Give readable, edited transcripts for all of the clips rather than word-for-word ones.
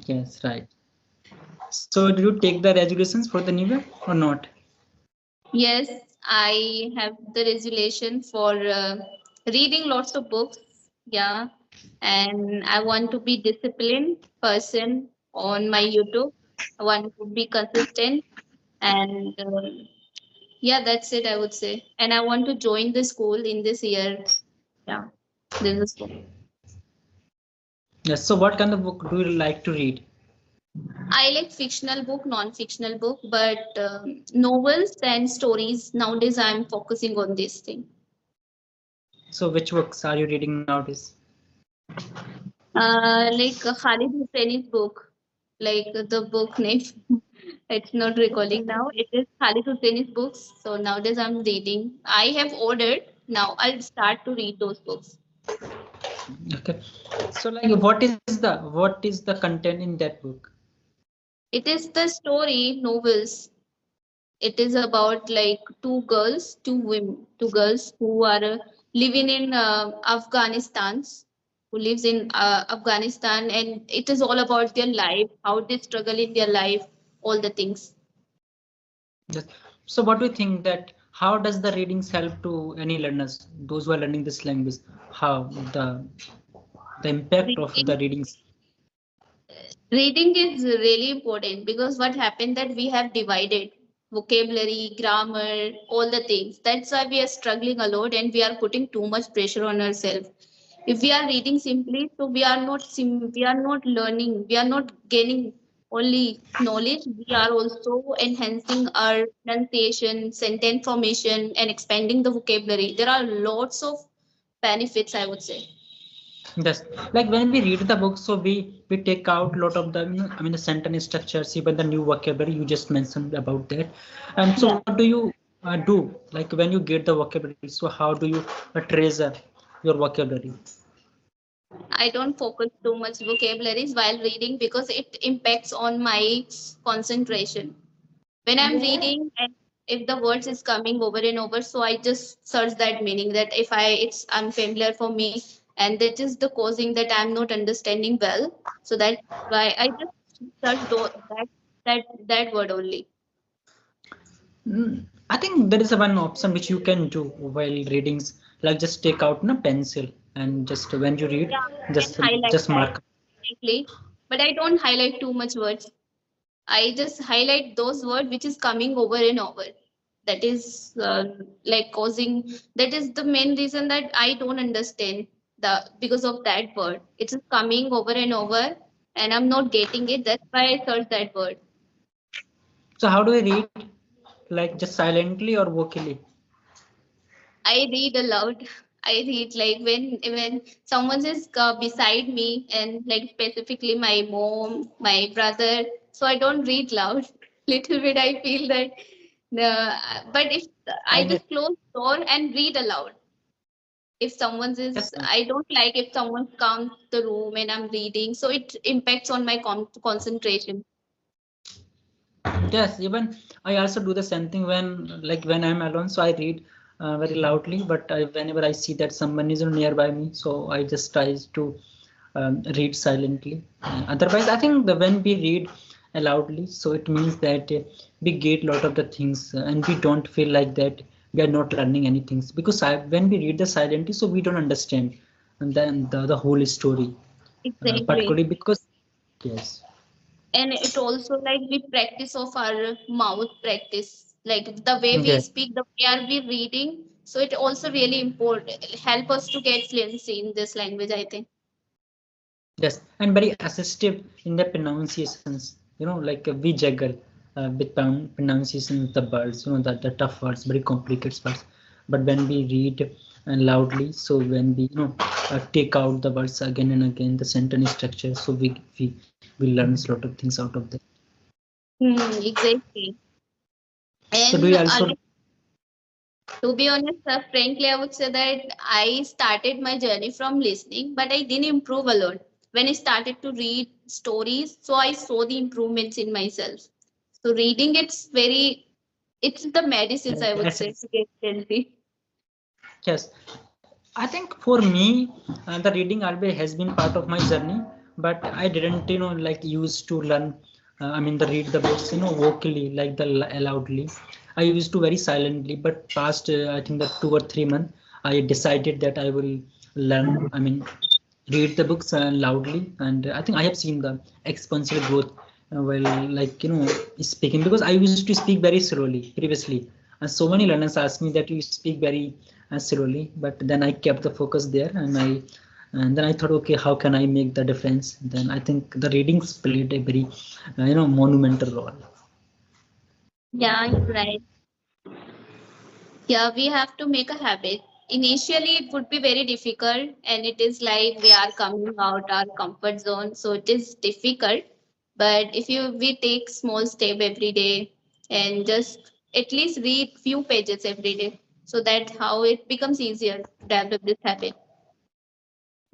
Yes, right. So did you take the resolutions for the new year or not? Yes, I have the resolution for reading lots of books. Yeah, and I want to be disciplined person on my YouTube. I want to be consistent, and yeah, that's it. I would say, and I want to join the school in this year. Yeah, this is school. Yes. So what kind of book do you like to read? I like fictional book, non-fictional book, but novels and stories. Nowadays, I'm focusing on this thing. So which books are you reading nowadays? Like Khalid Hosseini's book, like the book name, it's not recalling now. It is Khalid Hosseini's books. So nowadays I'm reading. I have ordered. Now I'll start to read those books. Okay. So like what is the content in that book? It is the story novels. It is about like two women, two girls who are living in Afghanistan, who lives in Afghanistan, and it is all about their life, how they struggle in their life, all the things. Yes. So what do you think that how does the readings help to any learners, those who are learning this language? How the impact of the Reading, readings? reading is really important because what happened that we have divided vocabulary, grammar, all the things. That's why we are struggling a lot and we are putting too much pressure on ourselves. If we are reading simply, so we are not learning, we are not gaining only knowledge. We are also enhancing our pronunciation, sentence formation, and expanding the vocabulary. There are lots of benefits, I would say. Yes, like when we read the book, so we take out a lot of the I mean the sentence structures, even the new vocabulary you just mentioned about that. And so Yeah. what do you do like when you get the vocabulary? So how do you treasure your vocabulary? I don't focus too much vocabularies while reading because it impacts on my concentration. When I'm reading and if the words is coming over and over, so I just search that meaning that if I it's unfamiliar for me and that is the causing that I'm not understanding well. So that's why I just search that word only. I think there is a one option which you can do while readings, like just take out a pencil and just when you read, Yeah, I just can highlight just that mark. exactly. But I don't highlight too much words. I just highlight those words which is coming over and over. That is like causing. That is the main reason that I don't understand the because of that word. It's just coming over and over, and I'm not getting it. That's why I search that word. So how do I read? Like just silently or vocally? I read aloud. I read like when someone is beside me and like specifically my mom, my brother. So I don't read loud. Little bit I feel that. But if I I just close door and read aloud. If someone is, yes. I don't like if someone comes the room and I'm reading. So it impacts on my concentration. Yes, even I also do the same thing when I'm alone. So I read very loudly, but whenever I see that someone is nearby me, so I just try to read silently. Otherwise, I think when we read loudly, so it means that we get a lot of the things, and we don't feel like that we are not learning anything because when we read the silently, so we don't understand, and then the whole story, Exactly. particularly because yes, And it also like we practice of our mouth practice, like the way we yes. speak, the way are we reading. So it also really important help us to get fluency in this language, I think. Yes, and very assistive in the pronunciations. Like we juggle with pronunciations, the words, the tough words, very complicated words. But when we read loudly, so when we, take out the words again and again, the sentence structure, so we learn a lot of things out of that. Exactly. So do And you also? like, to be honest, frankly, I would say that I started my journey from listening, but I didn't improve a lot. When I started to read stories, so I saw the improvements in myself. So reading, it's the medicines, I would say, to get healthy. Yes, I think for me, the reading always has been part of my journey. but I didn't, like used to learn. I mean, the read the books, vocally, like the loudly. I used to very silently, but past I think that 2 or 3 months, I decided that I will learn. I mean, read the books loudly, and I think I have seen the exponential growth while like speaking, because I used to speak very slowly previously, and so many learners asked me that you speak very slowly, but then I kept the focus there, and then I thought, okay, how can I make the difference? Then I think the readings played a very monumental role. Yeah, you're right. Yeah, we have to make a habit. Initially, it would be very difficult, and it is like we are coming out our comfort zone, so it is difficult. But if we take small step every day and just at least read few pages every day, so that's how it becomes easier to develop this habit.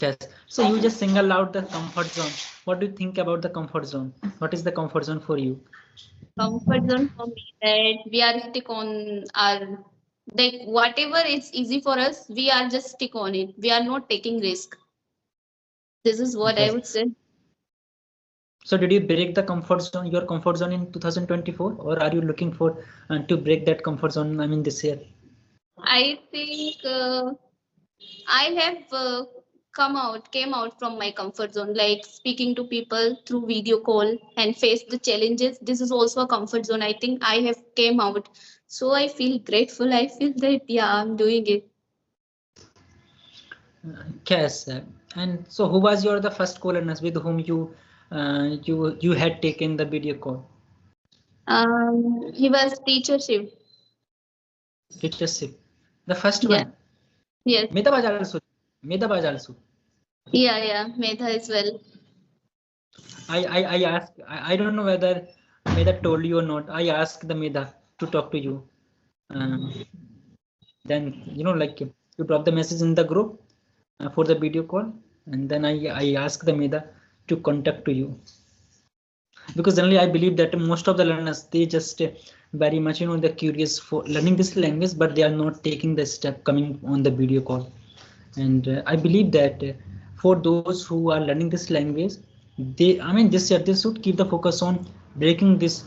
Yes. So you just single out the comfort zone. What do you think about the comfort zone? What is the comfort zone for you? Comfort zone for me that we are stick on our, like whatever is easy for us, we are just stick on it. We are not taking risk. This is what I would Yes. say. So did you break the comfort zone, your comfort zone in 2024, or are you looking for to break that comfort zone? I mean, this year. I think I have came out from my comfort zone, like speaking to people through video call and face the challenges. This is also a comfort zone. I think I have came out, so I feel grateful. I feel that yeah, I'm doing it. Yes. And so who was your the first co-learners with whom you had taken the video call? He was teachership. Teachership. The first Yeah. one. Yes. Medha was also. Medha was also. Yeah. Yeah. Medha as well. I asked. I don't know whether Medha told you or not. I asked the Medha to talk to you. Um, then like you drop the message in the group for the video call, and then I ask the Meda to contact to you, because generally I believe that most of the learners, they just very much they're curious for learning this language, but they are not taking the step coming on the video call. And I believe that for those who are learning this language, they, I mean, this year they should keep the focus on breaking this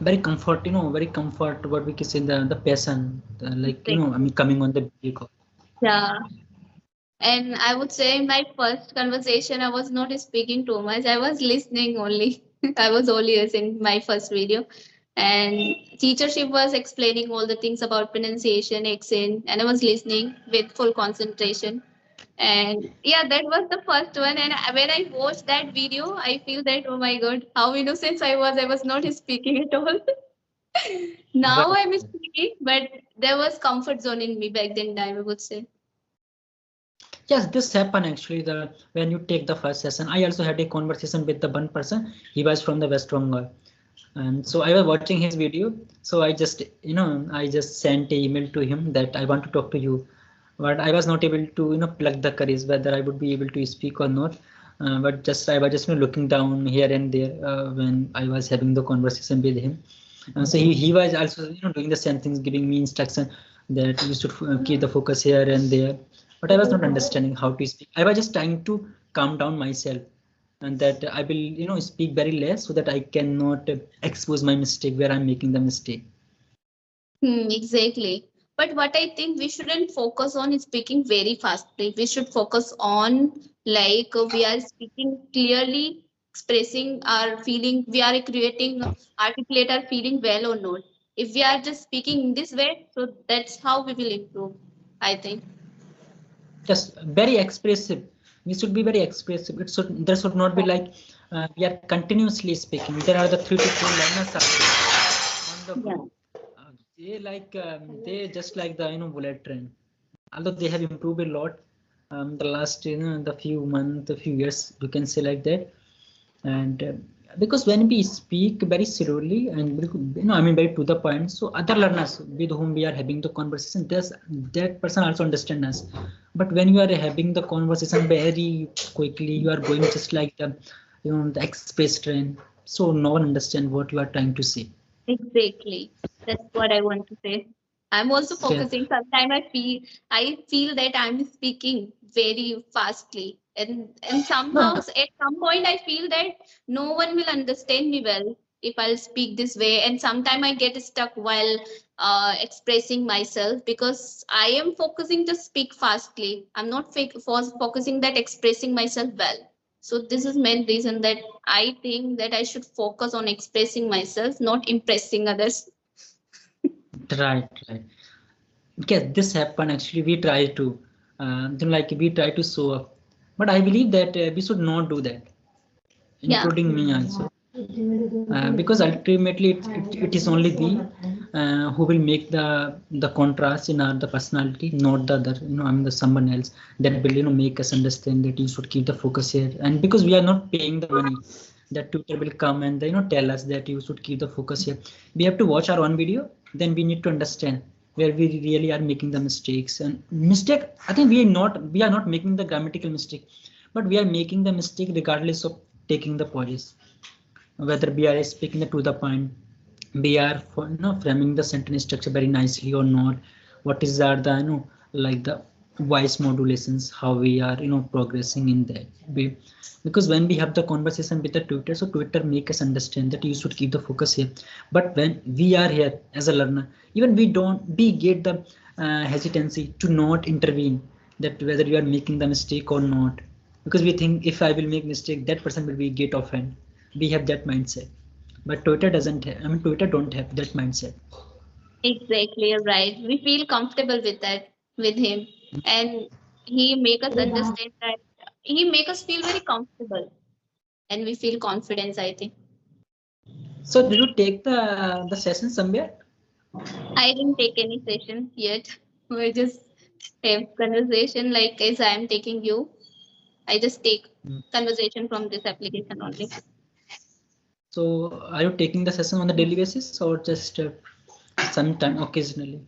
very comfort, very comfort, what we can say, the passion, like I Exactly. mean, coming on the video call. Yeah. And I would say in my first conversation, I was not speaking too much. I was listening only. I was all ears in my first video. And teachership was explaining all the things about pronunciation, accent, and I was listening with full concentration. And yeah, that was the first one. And when I watched that video, I feel that, oh my God, how innocent I was. I was not speaking at all. Now Right. I'm speaking, but there was comfort zone in me back then time, I would say. Yes, this happened actually. The when you take the first session, I also had a conversation with the one person. He was from the West Bengal, and so I was watching his video. So I just sent an email to him that I want to talk to you, but I was not able to plug the courage whether I would be able to speak or not. But just I was just looking down here and there when I was having the conversation with him. So he was also doing the same things, giving me instruction that you should keep the focus here and there. But I was not understanding how to speak. I was just trying to calm down myself, and that I will speak very less so that I cannot expose my mistake where I'm making the mistake. Exactly. But what I think we shouldn't focus on is speaking very fastly. We should focus on like we are speaking clearly, expressing our feeling. We are creating, articulate our feeling well or not. If we are just speaking in this way, so that's how we will improve, I think. Just very expressive. We should be very expressive. It should There should not be like we are continuously speaking. There are the 3 to 4 learners are on the Yeah. group. They just like the bullet train. Although they have improved a lot, the last the few months, the few years, you can say like that. And because when we speak very slowly and I mean very to the point, so other learners with whom we are having the conversation, that person also understand us. But when you are having the conversation very quickly, you are going just like the express train, so no one understand what you are trying to say. Exactly. That's what I want to say. I'm also Yes. focusing. Sometimes I feel that I'm speaking very fastly. And somehow at some point I feel that no one will understand me well if I'll speak this way, and sometimes I get stuck while expressing myself because I am focusing to speak fastly. I'm not focusing that expressing myself well. So this is main reason that I think that I should focus on expressing myself, not impressing others. Right, right. Yes, this happen actually. We try to, like we try to show up, but I believe that we should not do that, Yeah, including me also. Because ultimately it is only we who will make the contrast in our the personality, not the other, I mean the someone else that will make us understand that you should keep the focus here. And because we are not paying the money, that tutor will come and tell us that you should keep the focus here. We have to watch our own video, then we need to understand where we really are making the mistakes. And mistake, I think we are not making the grammatical mistake, but we are making the mistake regardless of taking the pauses, whether we are speaking to the point, we are framing the sentence structure very nicely or not, what is are the like the voice modulations, how we are progressing in that way. Because when we have the conversation with the Twitter, so Twitter make us understand that you should keep the focus here. But when we are here as a learner, even we get the hesitancy to not intervene, that whether you are making the mistake or not, because we think if I will make mistake, that person will be get offended. We have that mindset, but Twitter doesn't have, I mean Twitter don't have that mindset. exactly. You're right. We feel comfortable with that, with him, and he make us understand that he make us feel very comfortable, and we feel confidence, I think. So did you take the session somewhere? I didn't take any session yet. We just have conversation like as I am taking you. I just take Mm. conversation from this application only. So are you taking the session on the daily basis or just sometime occasionally?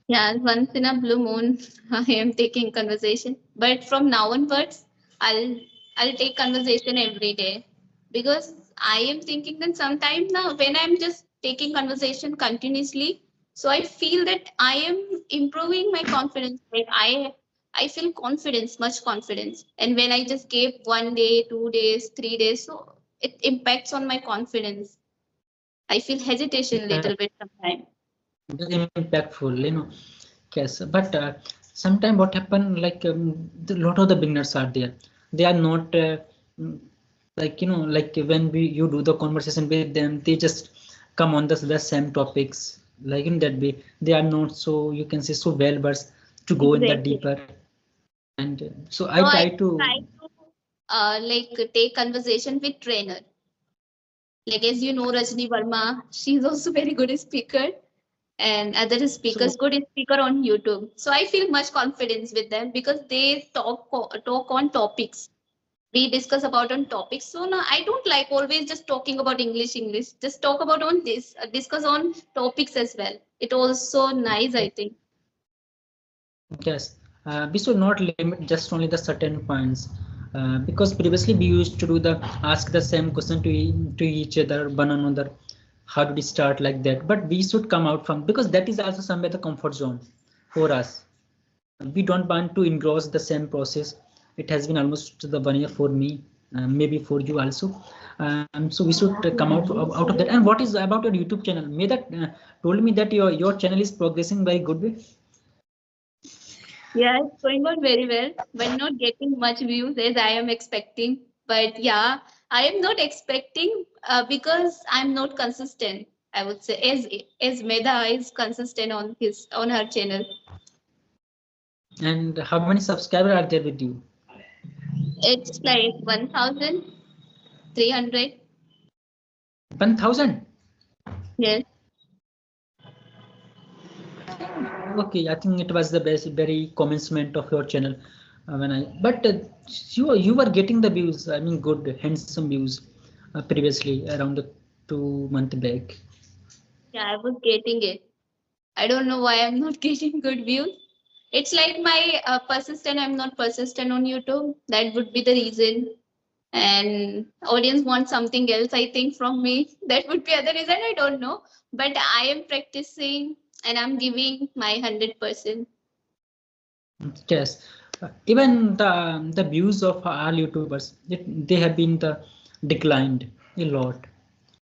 Yeah, once in a blue moon, I am taking conversation. But from now onwards, I'll I'll take conversation every day because I am thinking that sometimes now when I'm just taking conversation continuously, so I feel that I am improving my confidence. Like I feel confidence, much confidence. And when I just gave 1 day, 2 days, 3 days, so it impacts on my confidence. I feel hesitation a little bit sometimes. Very impactful, yes. But sometimes what happen, like the lot of the beginners are there, they are not mm, like like when you do the conversation with them, they just come on the same topics, like in that way they are not, so you can say, so well versed to go in that Exactly. deeper. And so I So I try to. try to like take conversation with trainer. Like as you know, Rajni Verma, she's also very good speaker, and other So speakers good speaker on YouTube. So I feel much confidence with them because they talk on topics. We discuss about on topics. So now I don't like always just talking about English. Just talk about on this, discuss on topics as well. It also nice, I think. yes, we should not limit just only the certain points, because previously we used to do the ask the same question to each other, one another. How did we start like that? But we should come out from, because that is also somewhere the comfort zone for us. We don't want to engross the same process. It has been almost the 1 year for me, maybe for you also. So we should come out of that. And what is about your YouTube channel? May that told me that your channel is progressing very good way. Yeah, it's going on very well, but not getting much views as I am expecting. But yeah, I am not expecting because I'm not consistent. I would say as Medha is consistent on her channel. And how many subscribers are there with you? It's like 1,300. 1,000. Yes. Okay, I think it was the best, very commencement of your channel. When I, but you were getting the views. I mean, good, handsome views previously around the 2 month back. Yeah, I was getting it. I don't know why I'm not getting good views. It's like my persistent. I'm not persistent on YouTube. That would be the reason. And audience wants something else, I think, from me. That would be other reason. I don't know. But I am practicing and I'm giving my 100%. Yes. Even the views of all YouTubers, they have been declined a lot,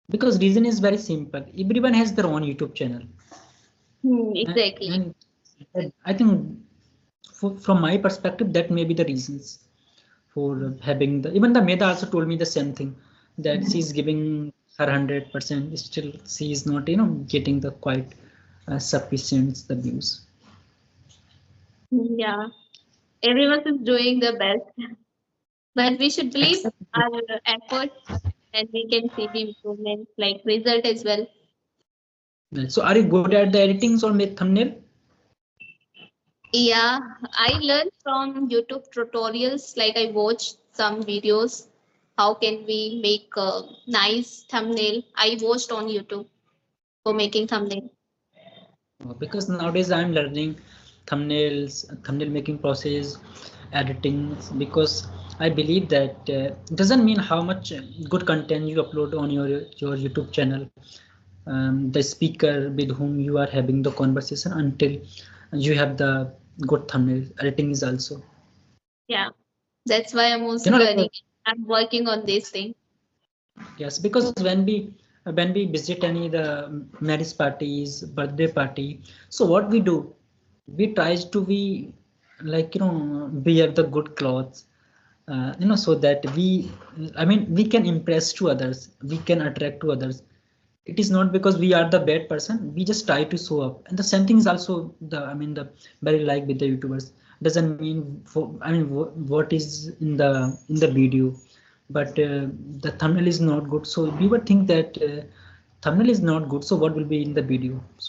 because reason is very simple. Everyone has their own YouTube channel, Exactly. and I think from my perspective that may be the reasons for having the, even the Meda also told me the same thing, that she's giving her 100%, still she is not getting the quite sufficient the views. Yeah, everyone is doing the best, but we should believe Except, our efforts and we can see the improvement, like result as well. so are you good at the editings or make thumbnail? Yeah, I learned from YouTube tutorials, like I watched some videos. How can we make a nice thumbnail? I watched on YouTube for making thumbnail. Because nowadays I'm learning thumbnails, thumbnail making process, editing, because I believe that it doesn't mean how much good content you upload on your YouTube channel, the speaker with whom you are having the conversation, until you have the good thumbnail. Editing is also, Yeah, that's why I'm you also know, learning. I'm working on this thing. yes, because when we visit any the marriage parties, birthday party, so what we do, we tries to be like wear the good clothes, so that I mean we can impress to others, we can attract to others. It is not because we are the bad person, we just try to show up. And the same thing is also the, I mean, the very like with the YouTubers, doesn't mean for, I mean what is in the video, but the thumbnail is not good, so we would think that thumbnail is not good, so what will be in the video.